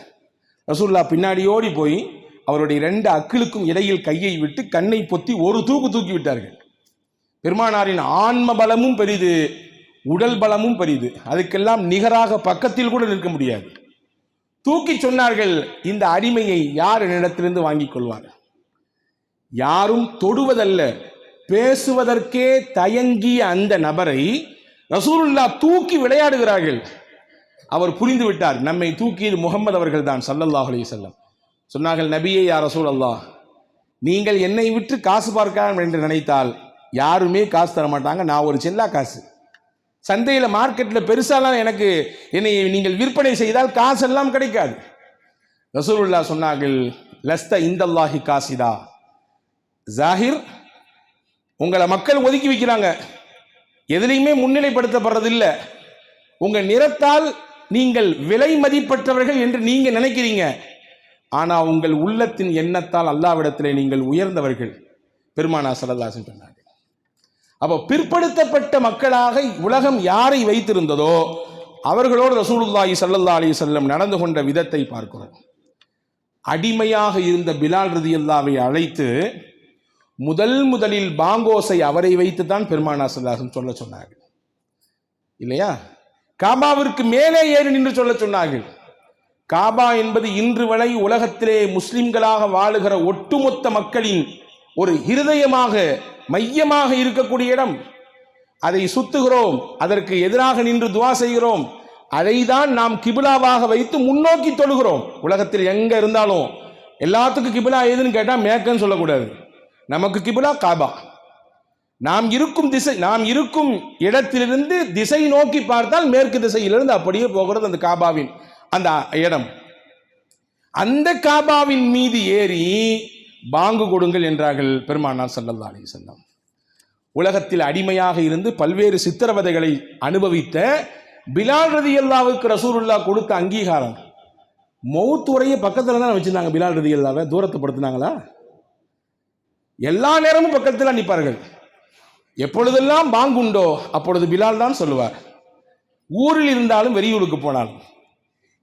ரசூலுல்லா பின்னாடி ஓடி போய் அவருடைய 2 அக்கிளுக்கும் இடையில் கையை விட்டு கண்ணை பொத்தி ஒரு தூக்கி விட்டார்கள். பெருமானாரின் ஆன்ம பலமும் பெரிது, உடல் பலமும் பெரிது. அதுக்கெல்லாம் நிகராக பக்கத்தில் கூட நிற்க முடியாது. தூக்கி சொன்னார்கள், இந்த அடிமையை யார் என்னிடத்திலிருந்து வாங்கிக் கொள்வார்? யாரும் தொடுவதல்ல, பேசுவதற்கே தயங்கிய அந்த நபரை ரசூலுல்லா தூக்கி விளையாடுகிறார்கள். அவர் புரிந்து விட்டார், நம்மை தூக்கியது முகமது அவர்கள் தான் ஸல்லல்லாஹு அலைஹி வஸல்லம். சொன்னார்கள், நபியே யா ரசூலல்லாஹ், நீங்கள் என்னை விட்டு காசு பார்க்கலாம் என்று நினைத்தால் யாருமே காசு தர மாட்டாங்க. நான் ஒரு செல்லா காசு. சந்தையில் மார்க்கெட்டில் பெருசாலாம் என்னை நீங்கள் விற்பனை செய்தால் காசெல்லாம் கிடைக்காது. ரசூலுல்லாஹ் சொன்னார்கள், லஸ்த இந்தல்லாஹி காசிதா ஜாகிர், உங்களை மக்கள் ஒதுக்கி வைக்கிறாங்க, எதிலையுமே முன்னிலைப்படுத்தப்படுறதில்லை. உங்க நிறத்தால் நீங்கள் விலை மதிப்பற்றவர்கள் என்று நீங்க நினைக்கிறீங்க, ஆனா உங்கள் உள்ளத்தின் எண்ணத்தால் அல்லாஹ்விடத்திலே நீங்கள் உயர்ந்தவர்கள். பெருமானார் ஸல்லல்லாஹு அலைஹி வஸல்லம் சொன்னார்கள். அப்போ பிற்படுத்தப்பட்ட மக்களாக உலகம் யாரை வைத்திருந்ததோ அவர்களோடு ரசூலுல்லாஹி ஸல்லல்லாஹு அலைஹி வஸல்லம் நடந்து கொண்ட விதத்தை பார்க்கிறோம். அடிமையாக இருந்த பிலால் ரலியல்லாஹு அழைத்து முதலில் பாங்கோசை அவரை வைத்து தான் பெருமானார் ஸல்லல்லாஹு அலைஹி வஸல்லம் சொல்ல சொன்னார்கள், இல்லையா? காபாவிற்கு மேலே ஏறி நின்று சொல்ல சொன்னார்கள். காபா என்பது இன்று வரை உலகத்திலே முஸ்லிம்களாக வாழுகிற ஒட்டுமொத்த மக்களின் ஒரு இருதயமாக, மையமாக இருக்கக்கூடிய இடம். அதை சுத்துகிறோம், அதற்கு எதிராக நின்று துவா செய்கிறோம், அதைதான் நாம் கிபிலாவாக வைத்து முன்னோக்கி தொழுகிறோம். உலகத்தில் எங்க இருந்தாலும் எல்லாத்துக்கும் கிபிலா எதுன்னு கேட்டா மேக்கன்னு சொல்லக்கூடாது. நமக்கு கிபிலா காபா. நாம் இருக்கும் இடத்திலிருந்து திசை நோக்கி பார்த்தால் மேற்கு திசையிலிருந்து அப்படியே போகிறது அந்த காபாவின் அந்த இடம். அந்த காபாவின் மீது ஏறி பாங்கு கொடுங்கள் என்றார்கள் பெருமானார் ஸல்லல்லாஹு அலைஹி வஸல்லம். உலகத்தில் அடிமையாக இருந்து பல்வேறு சித்திரவதைகளை அனுபவித்த பிலால் ரலியல்லாஹுக்கு ரசூலுல்லாஹ் கொடுத்த அங்கீகாரம். மௌத் உரையை பக்கத்தில் தான் வச்சிருந்தாங்க. பிலால் ரலியல்லாஹை தூரத்தைப்படுத்தினாங்களா? எல்லா நேரமும் பக்கத்தில் நிற்பார்கள். எப்பொழுதெல்லாம் பாங்குண்டோ அப்பொழுது பிலால் தான் சொல்லுவார். ஊரில் இருந்தாலும் வெளியூருக்கு போனாலும்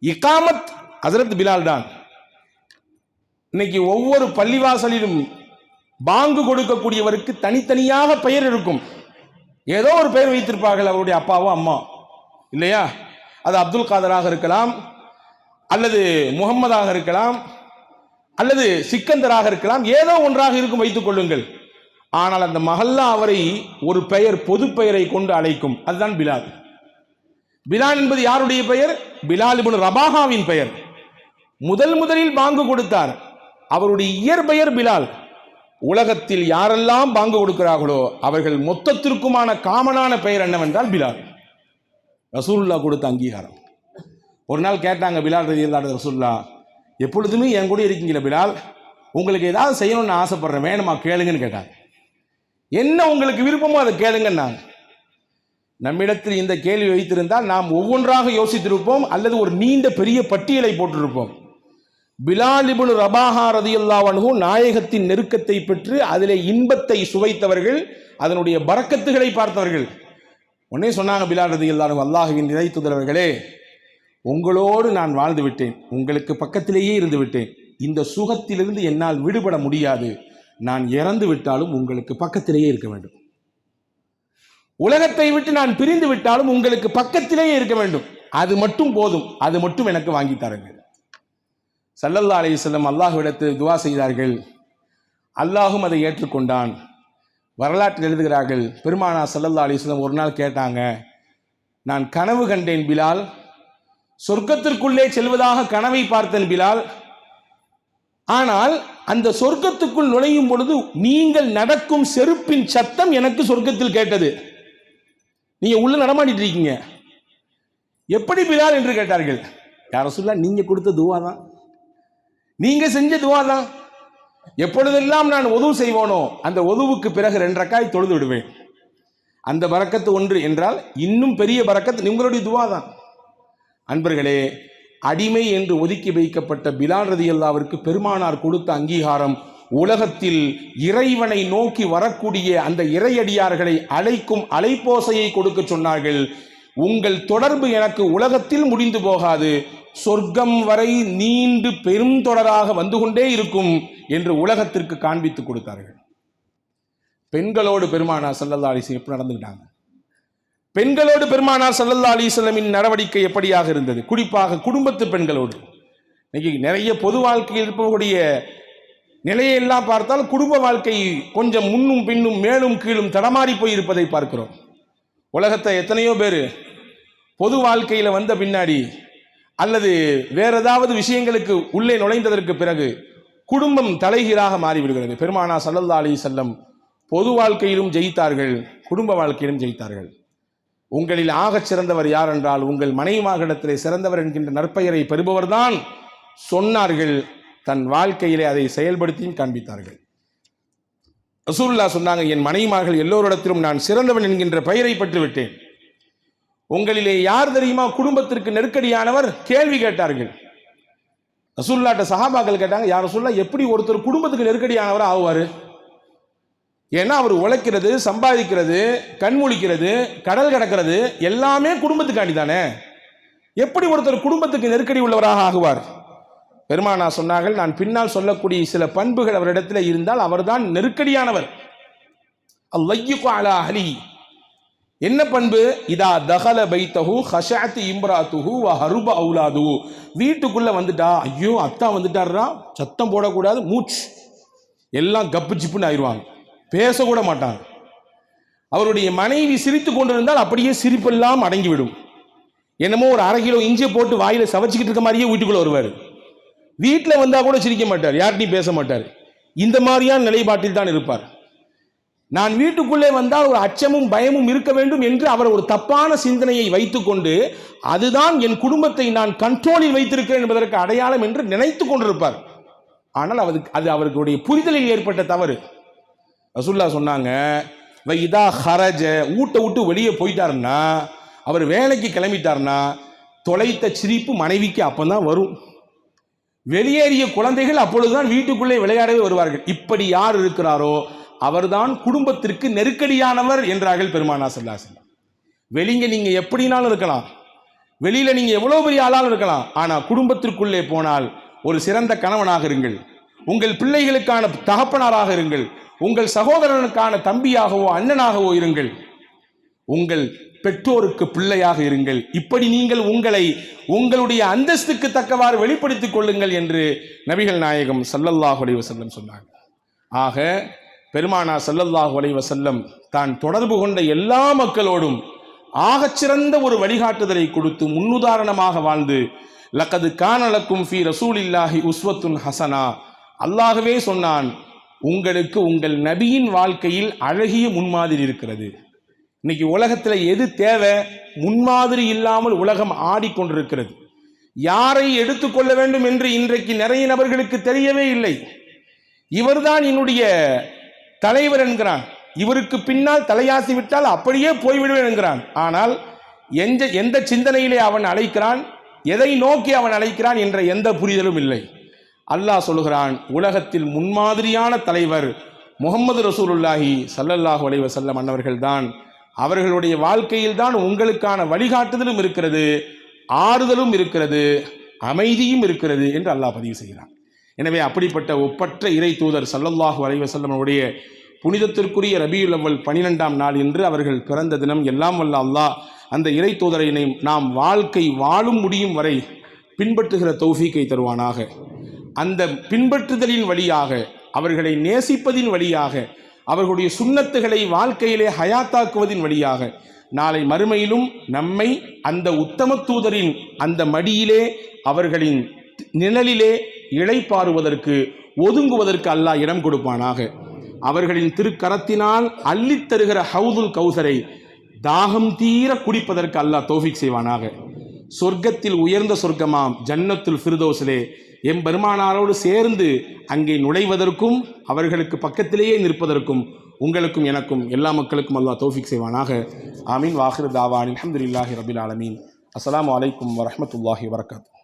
இகாமத் ஹஜ்ரத் பிலால் தான். இன்னைக்கு ஒவ்வொரு பள்ளிவாசலிலும் பாங்கு கொடுக்கக்கூடியவருக்கு தனித்தனியாக பெயர் இருக்கும். ஏதோ ஒரு பெயர் வைத்திருப்பார்கள், அவருடைய அப்பாவோ அம்மா, இல்லையா? அது அப்துல் காதராக இருக்கலாம், அல்லது முகம்மதாக இருக்கலாம், அல்லது சிக்கந்தராக இருக்கலாம், ஏதோ ஒன்றாக இருக்கும், வைத்துக் கொள்ளுங்கள். ஆனால் அந்த மஹல்லா அவரை ஒரு பெயர், பொது பெயரை கொண்டு அழைக்கும். அதுதான் பிலால். பிலால் என்பது யாருடைய பெயர்? பிலால் இப்னு ரபாஹாவின் பெயர். முதலில் பாங்கு கொடுத்தார். அவருடைய இயற்பெயர் பிலால். உலகத்தில் யாரெல்லாம் பாங்கு கொடுக்கிறார்களோ அவர்கள் மொத்தத்திற்குமான காமனான பெயர் என்னவென்றால் பிலால். ரசூலுல்லாஹ் கொடுத்த அங்கீகாரம். ஒரு நாள் கேட்டாங்க பிலால் ரலியல்லாஹு அன்ஹு, ரசூலுல்லாஹ் எப்பொழுதுமே என் கூட இருக்கீங்களா பிலால், உங்களுக்கு ஏதாவது செய்யணும்னு ஆசைப்படுறேன், வேணுமா கேளுங்கன்னு கேட்டாங்க. என்ன உங்களுக்கு விருப்பமோ அதை கேளுங்கன்னாங்க. நம்மிடத்தில் இந்த கேள்வி வைத்திருந்தால் நாம் ஒவ்வொன்றாக யோசித்திருப்போம், அல்லது ஒரு நீண்ட பெரிய பட்டியலை போட்டிருப்போம். பிலால் இப்னு ரபாஹா ரலியல்லாஹு அன்ஹு நாயகத்தின் நெருக்கத்தை பெற்று அதிலே இன்பத்தை சுவைத்தவர்கள், அதனுடைய பரக்கத்துகளை பார்த்தவர்கள். உடனே சொன்னாங்க பிலால் ரலியல்லாஹு அன்ஹு, அல்லாஹ்வின் இறை தூதரவர்களே, உங்களோடு நான் வாழ்ந்து விட்டேன், உங்களுக்கு பக்கத்திலேயே இருந்து விட்டேன், இந்த சுகத்திலிருந்து என்னால் விடுபட முடியாது, நான் இறந்து விட்டாலும் உங்களுக்கு பக்கத்திலேயே இருக்க வேண்டும். உலகத்தை விட்டு நான் பிரிந்து விட்டாலும் உங்களுக்கு பக்கத்திலேயே இருக்க வேண்டும், அது மட்டும் போதும், அது மட்டும் எனக்கு வாங்கி தாருங்கள். ஸல்லல்லாஹு அலைஹி வஸல்லம் அல்லாஹ்விடத்தில் துஆ செய்தார்கள். அல்லாஹும் அதை ஏற்றுக்கொண்டான். வரலாற்றில் எழுதுகிறார்கள், பெருமானார் ஸல்லல்லாஹு அலைஹி வஸல்லம் ஒரு நாள் கேட்டாங்க, நான் கனவு கண்டேன் பிலால், சொர்க்கத்திற்குள்ளே செல்வதாக கனவை பார்த்தேன் பிலால், ஆனால் அந்த சொர்க்கத்துக்குள் நுழையும் பொழுது நீங்கள் நடக்கும் செருப்பின் சத்தம் எனக்கு சொர்க்கத்தில் கேட்டது. நீங்க உள்ள நடமாடிட்டு இருக்கீங்க, எப்படி பிலால் என்று கேட்டார்கள். யா ரசூலல்லாஹ், நீங்க கொடுத்த துவா தான், நீங்க செஞ்ச துவா தான். எப்பொழுதெல்லாம் நான் ஒது செய்வோனோ அந்த ஒதுவுக்கு பிறகு 2 ரக்காய் தொழுது விடுவேன். அந்த பரக்கத்து ஒன்று என்றால் இன்னும் பெரிய பரக்கத்து உங்களுடைய துவா தான். அன்பர்களே, அடிமை என்று ஒதுக்கி வைக்கப்பட்ட பிலால் ரலியல்லாஹுவிற்கு பெருமானார் கொடுத்த அங்கீகாரம் உலகத்தில் இறைவனை நோக்கி வரக்கூடிய அந்த இறையடியார்களை அழைக்கும் அலைப்போசையை கொடுக்க சொன்னார்கள். உங்கள் தொடர்பு எனக்கு உலகத்தில் முடிந்து போகாது, சொர்க்கம் வரை நீண்டு பெரும் தொடராக வந்து கொண்டே இருக்கும் என்று உலகத்திற்கு காண்பித்து கொடுத்தார்கள். பெண்களோடு பெருமானார் ஸல்லல்லாஹு அலைஹி வஸல்லம் எப்படி நடந்துக்கிட்டாங்க? பெண்களோடு பெருமானார் ஸல்லல்லாஹு அலைஹி வஸல்லமின் நடவடிக்கை எப்படியாக இருந்தது? குறிப்பாக குடும்பத்து பெண்களோடு. இன்னைக்கு நிறைய பொது வாழ்க்கையில் இருக்கக்கூடிய நிலையெல்லாம் பார்த்தால் குடும்ப வாழ்க்கை கொஞ்சம் முன்னும் பின்னும் மேலும் கீழும் தடமாறி போய் இருப்பதை பார்க்கிறோம். உலகத்தை எத்தனையோ பேர் பொது வாழ்க்கையில் வந்த பின்னாடி அல்லது வேற ஏதாவது விஷயங்களுக்கு உள்ளே நுழைந்ததற்கு பிறகு குடும்பம் தலைகீழாக மாறிவிடுகிறது. பெருமானார் ஸல்லல்லாஹு அலைஹி வஸல்லம் பொது வாழ்க்கையிலும் ஜெயித்தார்கள், குடும்ப வாழ்க்கையிலும் ஜெயித்தார்கள். உங்களில் ஆகச் சிறந்தவர் யார் என்றால் உங்கள் மனைவிமார்களிடத்திலே சிறந்தவர் என்கின்ற நற்பெயரை பெறுபவர்தான் சொன்னார்கள். தன் வாழ்க்கையிலே அதை செயல்படுத்தியும் காண்பித்தார்கள். ரசூலுல்லாஹ் சொன்னாங்க, என் மனைவிமார்கள் எல்லோரிடத்திலும் நான் சிறந்தவன் என்கின்ற பெயரை பெற்றுவிட்டேன். உங்களிலே யார் தெரியுமா குடும்பத்திற்கு நெருக்கடியானவர்? கேள்வி கேட்டார்கள். ரசூலுல்லாஹ்ட்ட சஹாபாக்கள் கேட்டாங்க, யார் ரசூலுல்லாஹ், எப்படி ஒருத்தர் குடும்பத்துக்கு நெருக்கடியானவர் ஆகுவார்? ஏன்னா அவர் உழைக்கிறது, சம்பாதிக்கிறது, கண்முழிக்கிறது, கடல் கடக்கிறது எல்லாமே குடும்பத்துக்காண்டி தானே. எப்படி ஒருத்தர் குடும்பத்துக்கு நெருக்கடி உள்ளவராக ஆகுவார்? பெருமானார் சொன்னார்கள், நான் பின்னால் சொல்லக்கூடிய சில பண்புகள் அவரிடத்தில் இருந்தால் அவர்தான் நெருக்கடியானவர். அல்லய்யிகு அலா அஹ்லிஹி. என்ன பண்பு? இதா தகல பைத்தஹு ஹஷஅத் இம்ராத்துஹு வ ஹருப அவுலாதுஹு. வீட்டுக்குள்ள வந்துட்டா, ஐயோ அத்தா வந்துட்டாரா, சத்தம் போடக்கூடாது, மூச்சு எல்லாம் கப்பு ஜிப்புன்னு ஆயிடுவாங்க, பேசக்கூட மாட்டாங்க. அவருடைய மனைவி சிரித்து கொண்டிருந்தால் அப்படியே சிரிப்பெல்லாம் அடங்கிவிடும். என்னமோ ஒரு 1/2 கிலோ இஞ்சியை போட்டு வாயில சவச்சிக்கிட்டு இருக்க மாதிரியே வீட்டுக்குள்ள வருவார். வீட்டில் வந்தால் கூட சிரிக்க மாட்டார், யார்கிட்டையும் பேச மாட்டார். இந்த மாதிரியான நிலைப்பாட்டில் தான் இருப்பார். நான் வீட்டுக்குள்ளே வந்தால் ஒரு அச்சமும் பயமும் இருக்க வேண்டும் என்று அவர் ஒரு தப்பான சிந்தனையை வைத்துக்கொண்டு அதுதான் என் குடும்பத்தை நான் கண்ட்ரோலில் வைத்திருக்கிறேன் என்பதற்கு அடையாளம் என்று நினைத்து கொண்டிருப்பார். ஆனால் அது அவர்களுடைய புரிதலில் ஏற்பட்ட தவறு. ரசூலுல்லாஹ் சொன்னாங்க, இதா ஹரஜ, ஊட்ட விட்டு வெளியே போயிட்டாருன்னா, அவர் வேலைக்கு கிளம்பிட்டார்னா தொலைத்த சிரிப்பு மனைவிக்கு அப்பதான் வரும். வெளியேறிய குழந்தைகள் அப்பொழுதுதான் வீட்டுக்குள்ளே விளையாடவே வருவார்கள். இப்படி யார் இருக்கிறாரோ அவர்தான் குடும்பத்திற்கு நெருக்கடியானவர் என்றார்கள் பெருமானார் ஸல்லல்லாஹு அலைஹி வஸல்லம். வெளிங்க நீங்க எப்படினாலும் இருக்கலாம், வெளியில நீங்க எவ்வளவு பெரிய ஆளாலும் இருக்கலாம், ஆனா குடும்பத்திற்குள்ளே போனால் ஒரு சிறந்த கணவனாக இருங்கள், உங்கள் பிள்ளைகளுக்கான தகப்பனாராக இருங்கள், உங்கள் சகோதரனுக்கான தம்பியாகவோ அண்ணனாகவோ இருங்கள், உங்கள் பெற்றோருக்கு பிள்ளையாக இருங்கள். இப்படி நீங்கள் உங்களை உங்களுடைய அந்தஸ்துக்கு தக்கவாறு வெளிப்படுத்திக் கொள்ளுங்கள் என்று நபிகள் நாயகம் ஸல்லல்லாஹு அலைஹி வஸல்லம் சொன்னார்கள். ஆக பெருமானார் ஸல்லல்லாஹு அலைஹி வஸல்லம் தான் தொடர்பு கொண்ட எல்லா மக்களோடும் ஆகச்சிறந்த ஒரு வழிகாட்டுதலை கொடுத்து முன்னுதாரணமாக வாழ்ந்து, லக்கது கான லக்கும் ஃபீ ரசூலில்லாஹி உஸ்வத்துன் ஹஸனா, அல்லாஹ்வே சொன்னான், உங்களுக்கு உங்கள் நபியின் வாழ்க்கையில் அழகிய முன்மாதிரி இருக்கிறது. இன்னைக்கு உலகத்தில் எது தேவை? முன்மாதிரி இல்லாமல் உலகம் ஆடிக்கொண்டிருக்கிறது. யாரை எடுத்துக்கொள்ள வேண்டும் என்று இன்றைக்கு நிறைய நபர்களுக்கு தெரியவே இல்லை. இவர்தான் என்னுடைய தலைவர் என்கிறான், இவருக்கு பின்னால் தலையாசி விட்டால் அப்படியே போய்விடுவேன் என்கிறான். ஆனால் எந்த சிந்தனையிலே அவன் அழைக்கிறான், எதை நோக்கி அவன் அழைக்கிறான் என்ற எந்த புரிதலும் இல்லை. அல்லாஹ் சொல்கிறான், உலகத்தில் முன்மாதிரியான தலைவர் முஹம்மது ரசூலுல்லாஹி ஸல்லல்லாஹு அலைஹி வஸல்லம் அன்னவர்கள் தான். அவர்களுடைய வாழ்க்கையில் தான் உங்களுக்கான வழிகாட்டுதலும் இருக்கிறது, ஆறுதலும் இருக்கிறது, அமைதியும் இருக்கிறது என்று அல்லாஹ் பதிவு செய்கிறான். எனவே அப்படிப்பட்ட ஒப்பற்ற இறை தூதர் ஸல்லல்லாஹு அலைஹி வஸல்லமுடைய புனிதத்திற்குரிய ரபியுல் அவ்வல் 12ஆம் நாள் என்று அவர்கள் பிறந்த தினம். எல்லாம் வல்ல அல்லாஹ் அந்த இறை தூதரை நாம் வாழ்க்கை வாழும் முடியும் வரை பின்பற்றுகிற தௌஃபீக்கை தருவானாக. அந்த பின்பற்றுதலின் வழியாக, அவர்களை நேசிப்பதின் வழியாக, அவர்களுடைய சுன்னத்துகளை வாழ்க்கையிலே ஹயாத்தாக்குவதின் வழியாக நாளை மறுமையிலும் நம்மை அந்த உத்தம தூதரின் அந்த மடியிலே அவர்களின் நிழலிலே இளைப்பாறுவதற்கு ஒதுங்குவதற்கு அல்லாஹ் இடம் கொடுப்பானாக. அவர்களின் திருக்கரத்தினால் அள்ளித்தருகிற ஹவுதுல் கௌசரை தாகம் தீர குடிப்பதற்கு அல்லாஹ் தௌஃபீக் செய்வானாக. சொர்க்கத்தில் உயர்ந்த சொர்க்கமாம் ஜன்னத்துல் ஃபிர்தௌஸிலே எம்பெருமானாரோடு சேர்ந்து அங்கே நுழைவதற்கும் அவர்களுக்கு பக்கத்திலேயே நிற்பதற்கும் உங்களுக்கும் எனக்கும் எல்லா மக்களுக்கும் அல்லாஹ் தௌஃபீக் செய்வானாக. ஆமீன். வாஹிரு தாவான் அல்ஹம்துலில்லாஹி ரபில் ஆலமீன். அஸ்ஸலாமு அலைக்கும் வரஹ்மத்துல்லாஹி வபரகாத்துஹு.